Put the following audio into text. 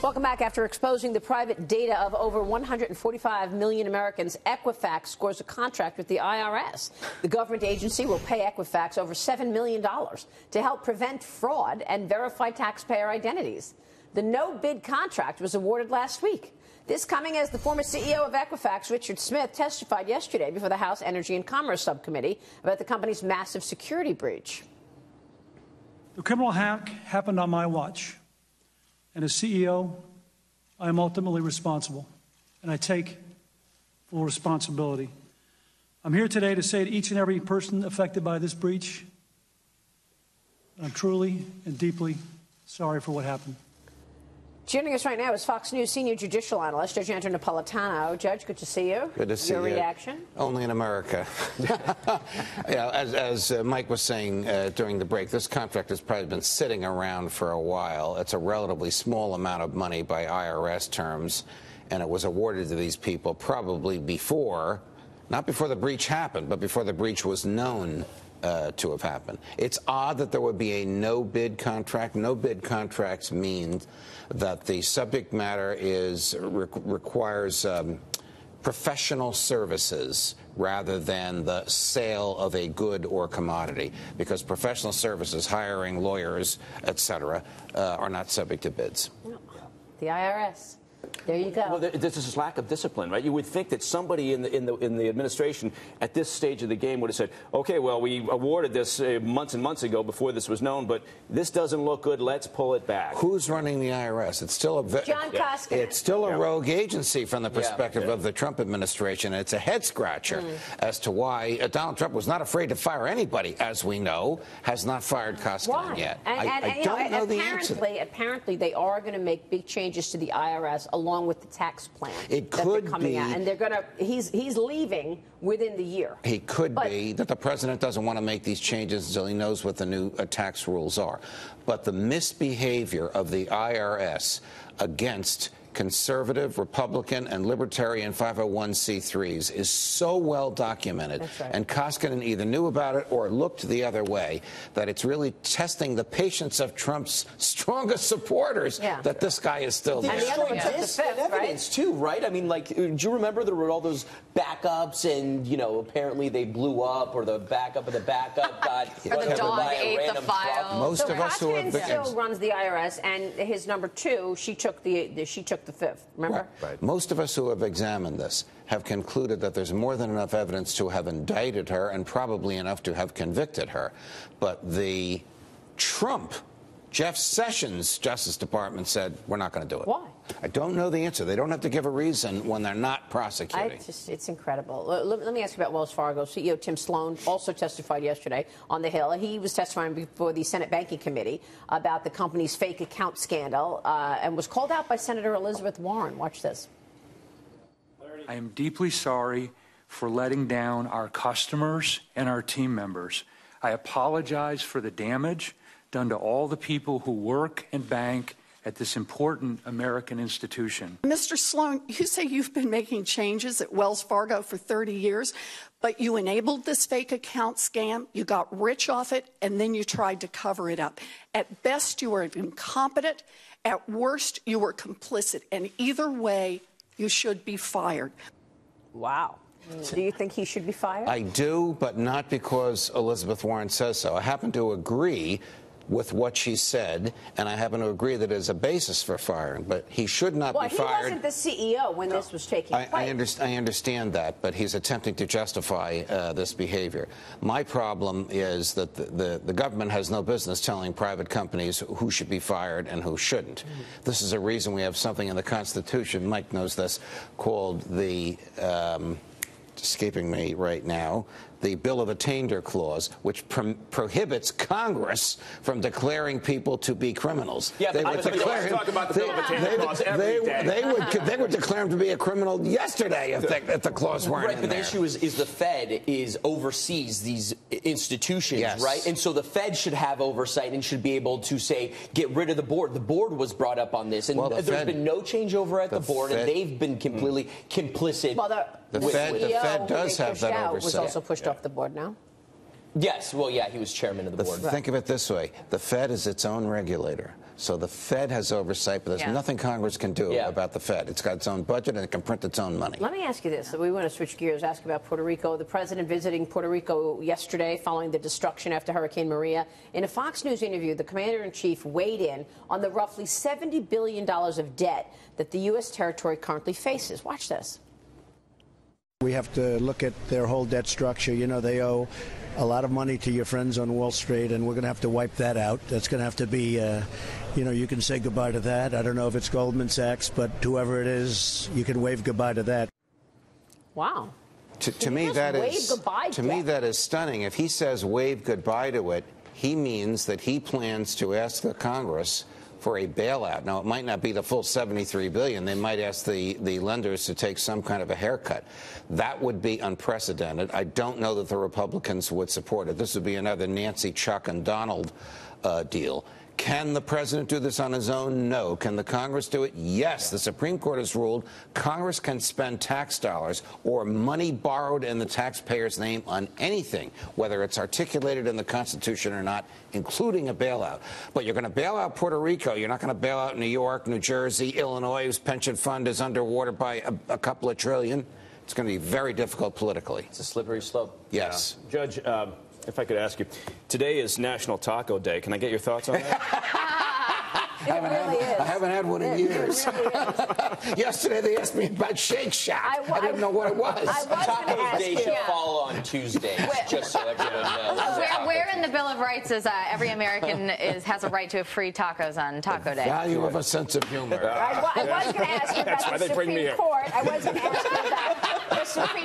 Welcome back. After exposing the private data of over 145 million Americans, Equifax scores a contract with the IRS. The government agency will pay Equifax over $7 million to help prevent fraud and verify taxpayer identities. The no-bid contract was awarded last week. This coming as the former CEO of Equifax, Richard Smith, testified yesterday before the House Energy and Commerce Subcommittee about the company's massive security breach. The criminal hack happened on my watch. And as CEO, I am ultimately responsible, and I take full responsibility. I'm here today to say to each and every person affected by this breach, I'm truly and deeply sorry for what happened. Joining us right now is Fox News senior judicial analyst, Judge Napolitano. Judge, good to see you. Good to see you. Your reaction? Only in America. Yeah, as Mike was saying during the break, this contract has probably been sitting around for a while. It's a relatively small amount of money by IRS terms, and it was awarded to these people probably before, not before the breach happened, but before the breach was known to have happened. It's odd that there would be a no-bid contract. No-bid contracts mean that the subject matter requires professional services rather than the sale of a good or commodity, because professional services, hiring lawyers, etc., are not subject to bids. No. The IRS. There you go. Well, this is lack of discipline, right? You would think that somebody in the administration at this stage of the game would have said, "Okay, well, we awarded this months and months ago before this was known, but this doesn't look good. Let's pull it back." Who's running the IRS? It's still John Koskinen. It's still a rogue agency from the perspective of the Trump administration. It's a head scratcher as to why Donald Trump was not afraid to fire anybody, as we know, has not fired Koskinen yet. I don't know the answer. Apparently, they are going to make big changes to the IRS along with the tax plan. It could be, and they're going to. He's leaving within the year. He could be that the president doesn't want to make these changes until he knows what the new tax rules are. But the misbehavior of the IRS against conservative, Republican, and libertarian 501c3s is so well documented, right. and Koskinen either knew about it or looked the other way, that it's really testing the patience of Trump's strongest supporters that this guy is still there. And the other one took the fifth, evidence too, right? I mean, like, do you remember there were all those backups, and apparently they blew up, or the backup of the backup got or the dog ate the file. Most of us who have been still runs the IRS, and his number two, she took the fifth. Remember? Right. Most of us who have examined this have concluded that there's more than enough evidence to have indicted her and probably enough to have convicted her. But the Jeff Sessions Justice Department said, we're not going to do it. Why? I don't know the answer. They don't have to give a reason when they're not prosecuting. It's incredible. Let me ask you about Wells Fargo. CEO Tim Sloan also testified yesterday on the Hill. He was testifying before the Senate Banking Committee about the company's fake account scandal and was called out by Senator Elizabeth Warren. Watch this. I am deeply sorry for letting down our customers and our team members. I apologize for the damage done to all the people who work and bank at this important American institution. Mr. Sloan, you say you've been making changes at Wells Fargo for 30 years, but you enabled this fake account scam, you got rich off it, and then you tried to cover it up. At best, you were incompetent. At worst, you were complicit. And either way, you should be fired. Wow. Do you think he should be fired? I do, but not because Elizabeth Warren says so. I happen to agree with what she said, and I happen to agree that it is a basis for firing, but he should not be fired. Well, he wasn't the CEO when this was taking place. I understand that, but he's attempting to justify this behavior. My problem is that the government has no business telling private companies who should be fired and who shouldn't. This is a reason we have something in the Constitution, Mike knows this, called the escaping me right now, the Bill of Attainder Clause, which prohibits Congress from declaring people to be criminals. Yeah, they would talk about the Bill of Attainder Clause every day. They would declare him to be a criminal yesterday if the clause weren't in but there. The issue is the Fed oversees these institutions, right? And so the Fed should have oversight and should be able to say, get rid of the board. The board was brought up on this, and there's been no changeover at the board, and they've been completely complicit. The Fed does have that oversight. Was also pushed off the board now. Yes, well, yeah, he was chairman of the board. Think of it this way. The Fed is its own regulator. So the Fed has oversight, but there's nothing Congress can do about the Fed. It's got its own budget, and it can print its own money. Let me ask you this. We want to switch gears, ask about Puerto Rico. The president visiting Puerto Rico yesterday following the destruction after Hurricane Maria. In a Fox News interview, the commander-in-chief weighed in on the roughly $70 billion of debt that the U.S. territory currently faces. Watch this. We have to look at their whole debt structure. You know, they owe a lot of money to your friends on Wall Street, and we're going to have to wipe that out. That's going to have to be, you know, you can say goodbye to that. I don't know if it's Goldman Sachs, but whoever it is, you can wave goodbye to that. Wow. To me, that is stunning. If he says wave goodbye to it, he means that he plans to ask the Congress for a bailout. Now, it might not be the full $73 billion. They might ask the lenders to take some kind of a haircut. That would be unprecedented. I don't know that the Republicans would support it. This would be another Nancy, Chuck, and Donald deal. Can the president do this on his own? No. Can the Congress do it? Yes. The Supreme Court has ruled Congress can spend tax dollars or money borrowed in the taxpayer's name on anything, whether it's articulated in the Constitution or not, including a bailout. But you're going to bail out Puerto Rico. You're not going to bail out New York, New Jersey, Illinois, whose pension fund is underwater by a couple of trillion. It's going to be very difficult politically. It's a slippery slope. Yes. Yeah. Judge, if I could ask you, today is National Taco Day. Can I get your thoughts on that? I haven't had one in years. Really Yesterday they asked me about Shake Shack. I didn't know what it was. Taco Day should fall on Tuesdays, just so everyone knows. Where in the Bill of Rights is every American has a right to free tacos on Taco Day? Value of a sense of humor. I was going to ask you about the Supreme Court. I was going to ask you about the Supreme